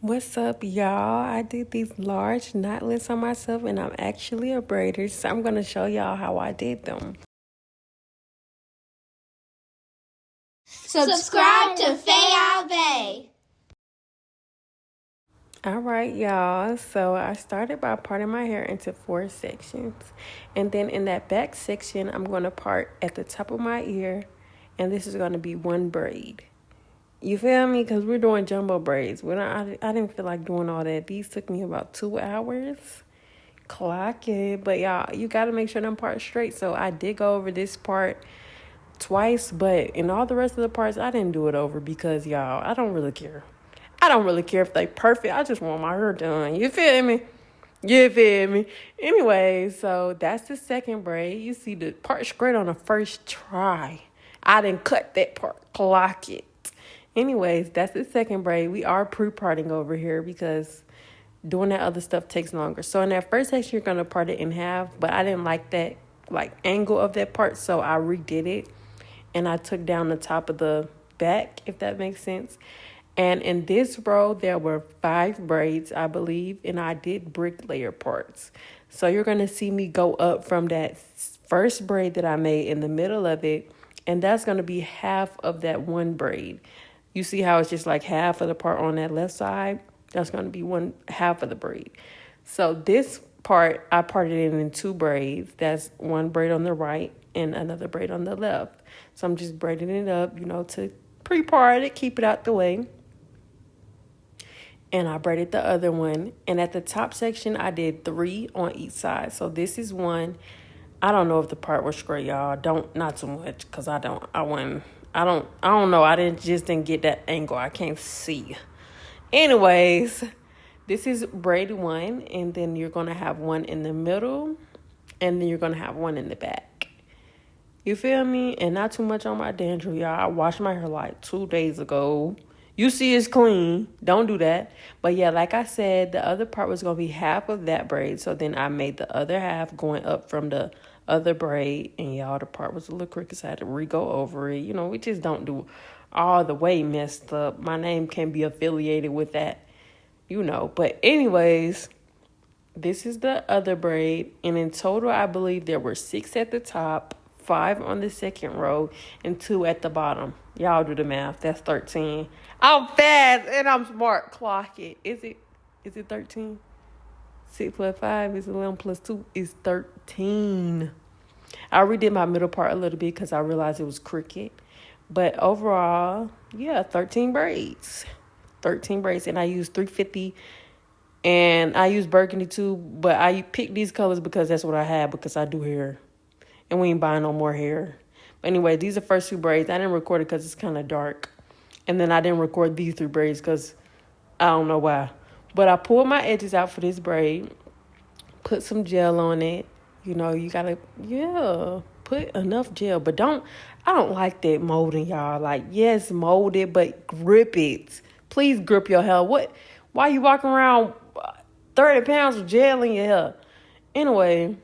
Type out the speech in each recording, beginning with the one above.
What's up, y'all? I did these large knotless on myself, and I'm actually a braider, so I'm going to show y'all how I did them. Subscribe to Faye Bay. All right, y'all. So I started by parting my hair into 4 sections. And then in that back section, I'm going to part at the top of my ear, and this is going to be one braid. You feel me? Because we're doing jumbo braids. I didn't feel like doing all that. These took me about 2 hours. Clock it. But y'all, you got to make sure them parts straight. So I did go over this part twice, but in all the rest of the parts, I didn't do it over because, y'all, I don't really care. I don't really care if they perfect. I just want my hair done. You feel me? Anyway, so that's the second braid. You see the part straight on the first try. I didn't cut that part. Clock it. Anyways, that's the second braid. We are pre-parting over here because doing that other stuff takes longer. So in that first section, you're going to part it in half, but I didn't like that angle of that part, so I redid it. And I took down the top of the back, if that makes sense. And in this row, there were 5 braids, I believe, and I did bricklayer parts. So you're going to see me go up from that first braid that I made in the middle of it, and that's going to be half of that one braid. You see how it's just like half of the part on that left side? That's going to be one half of the braid. So this part, I parted it in 2 braids. That's one braid on the right and another braid on the left. So I'm just braiding it up, to pre-part it, keep it out the way. And I braided the other one. And at the top section, I did 3 on each side. So this is one. I don't know if the part was straight, y'all. Not too much, because I don't know. I didn't get that angle. I can't see. Anyways, this is braid 1, and then you're going to have one in the middle, and then you're going to have one in the back. You feel me? And not too much on my dandruff, y'all. I washed my hair like 2 days ago. You see it's clean. Don't do that. But yeah, like I said, the other part was going to be half of that braid. So then I made the other half going up from the other braid. And y'all, the part was a little crooked, so I had to re-go over it. We just don't do all the way messed up. My name can be affiliated with that, But anyways, this is the other braid. And in total, I believe there were 6 at the top, 5 on the second row, and 2 at the bottom. Y'all do the math. That's 13. I'm fast and I'm smart. Clock it. Is it 13? 6 plus 5 is 11 plus 2 is 13. I redid my middle part a little bit because I realized it was crooked. But overall, yeah, 13 braids. 13 braids. And I used 350. And I used burgundy too. But I picked these colors because that's what I had, because I do hair. And we ain't buying no more hair. But anyway, these are the first 2 braids. I didn't record it because it's kind of dark. And then I didn't record these 3 braids because I don't know why. But I pulled my edges out for this braid. Put some gel on it. You got to, put enough gel. But I don't like that molding, y'all. Like, yes, mold it, but grip it. Please grip your hair. Why you walking around 30 pounds of gel in your hair? Anyway,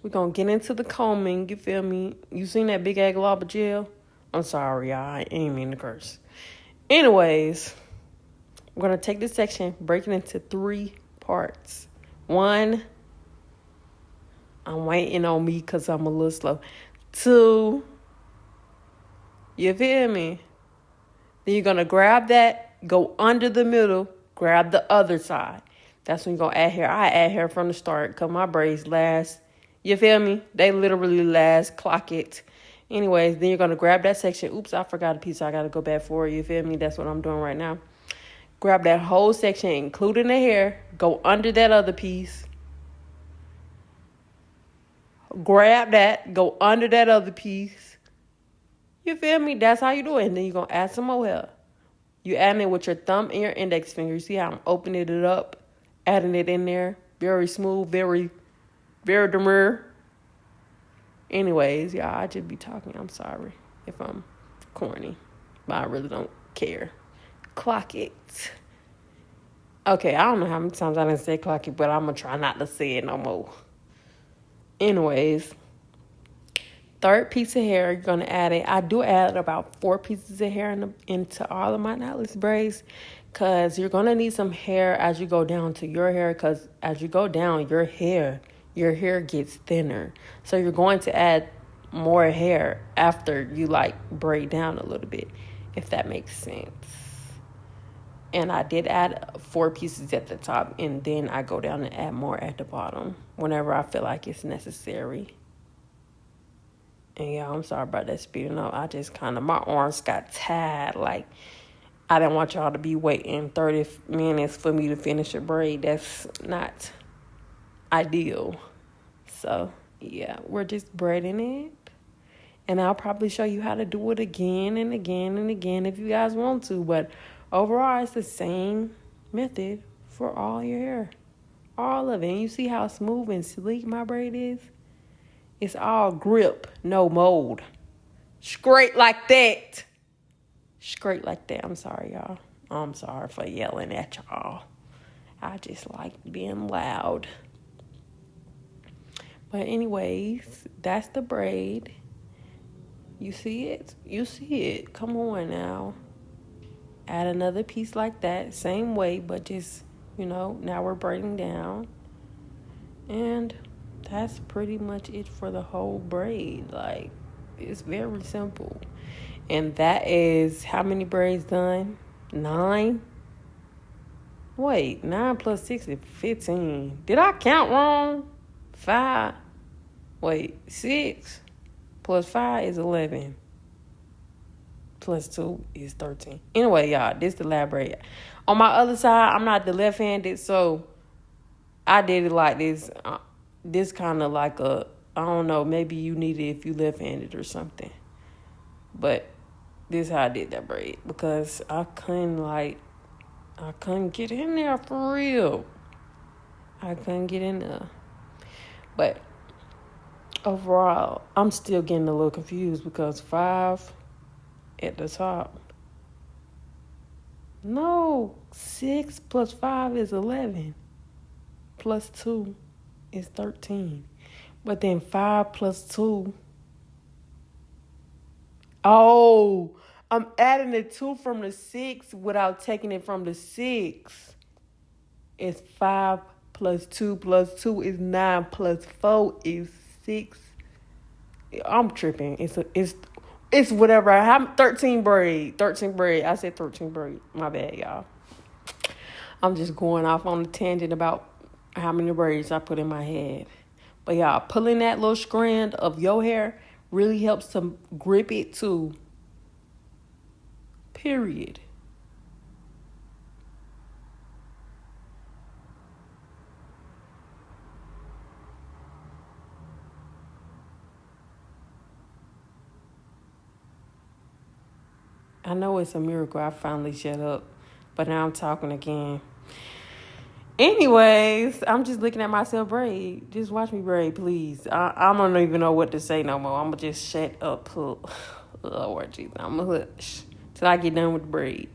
we're going to get into the combing. You feel me? You seen that big egg glob of gel? I'm sorry, y'all. I ain't mean to curse. Anyways, we're going to take this section, break it into 3 parts. 1, I'm waiting on me because I'm a little slow. 2, you feel me? Then you're going to grab that, go under the middle, grab the other side. That's when you're going to add hair. I add hair from the start because my braids last. You feel me? They literally last. Clock it. Anyways, then you're going to grab that section. Oops, I forgot a piece. I got to go back for it. You feel me? That's what I'm doing right now. Grab that whole section, including the hair. Go under that other piece. Grab that. Go under that other piece. You feel me? That's how you do it. And then you're going to add some more hair. You adding it with your thumb and your index finger. You see how I'm opening it up? Adding it in there. Very smooth. Very demure. Anyways, y'all, I just be talking. I'm sorry if I'm corny, but I really don't care. Clock it. Okay, I don't know how many times I didn't say clock it, but I'm going to try not to say it no more. Anyways, third piece of hair, you're going to add it. I do add about 4 pieces of hair into all of my knotless braids Because you're going to need some hair as you go down to your hair. Because as you go down, your hair gets thinner. So you're going to add more hair after you like braid down a little bit, if that makes sense. And I did add 4 pieces at the top, and then I go down and add more at the bottom whenever I feel like it's necessary. And yeah, I'm sorry about that speeding up. I just my arms got tired. Like, I didn't want y'all to be waiting 30 minutes for me to finish a braid. That's not ideal. So, yeah, we're just braiding it. And I'll probably show you how to do it again and again and again if you guys want to. But overall, it's the same method for all your hair. All of it. And you see how smooth and sleek my braid is? It's all grip, no mold. Straight like that. Straight like that. I'm sorry, y'all. I'm sorry for yelling at y'all. I just like being loud. But anyways, that's the braid. You see it? You see it. Come on now. Add another piece like that. Same way, but just, now we're braiding down. And that's pretty much it for the whole braid. Like, it's very simple. And that is how many braids done? 9? Wait, 9 plus 6 is 15. Did I count wrong? 5. Wait, 6 plus 5 is 11. Plus 2 is 13. Anyway, y'all, this the lab braid. On my other side, I'm not the left-handed, so I did it like this. This kind of like I don't know, maybe you need it if you left-handed or something. But this is how I did that braid, because I couldn't get in there for real. I couldn't get in there. But overall, I'm still getting a little confused because 5 at the top. No, 6 plus 5 is 11. Plus 2 is 13. But then 5 plus 2. Oh, I'm adding the 2 from the 6 without taking it from the 6. It's 5 plus 2 plus 2 is 9 plus 4 is 6. I'm tripping. It's whatever. I have 13 braid. 13 braid. I said 13 braid. My bad, y'all. I'm just going off on a tangent about how many braids I put in my head. But y'all, pulling that little strand of your hair really helps to grip it too. Period. I know it's a miracle I finally shut up, but now I'm talking again. Anyways, I'm just looking at myself braid. Just watch me braid, please. I don't even know what to say no more. I'm going to just shut up. Lord Jesus, I'm going to hush till I get done with the braid.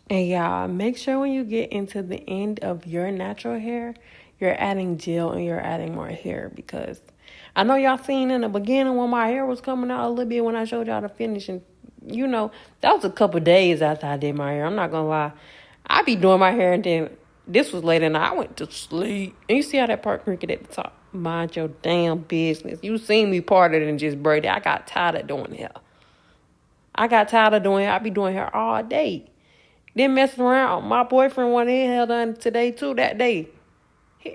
And y'all, make sure when you get into the end of your natural hair, you're adding gel and you're adding more hair, because I know y'all seen in the beginning when my hair was coming out a little bit when I showed y'all the finish, and that was a couple days after I did my hair. I'm not gonna lie. I be doing my hair and then this was late and I went to sleep. And you see how that part cricket at the top? Mind your damn business. You seen me parted and just braided. I got tired of doing hair. I be doing hair all day. Then messing around. My boyfriend wanted his hair done today too, that day.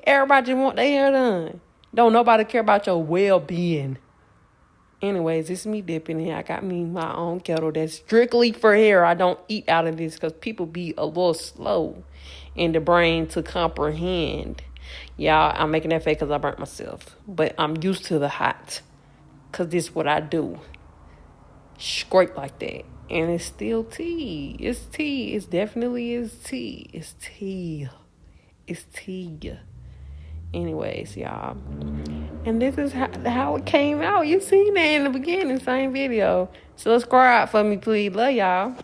Everybody just want their hair done. Don't nobody care about your well-being. Anyways, it's me dipping in. I got me my own kettle that's strictly for hair. I don't eat out of this because people be a little slow in the brain to comprehend. Y'all, I'm making that face because I burnt myself. But I'm used to the hot because this is what I do. Scrape like that. And it's still tea. It's tea. It's definitely is tea. It's tea. It's tea. Anyways, y'all. And this is how it came out. You seen that in the beginning, same video. Subscribe for me, please. Love y'all.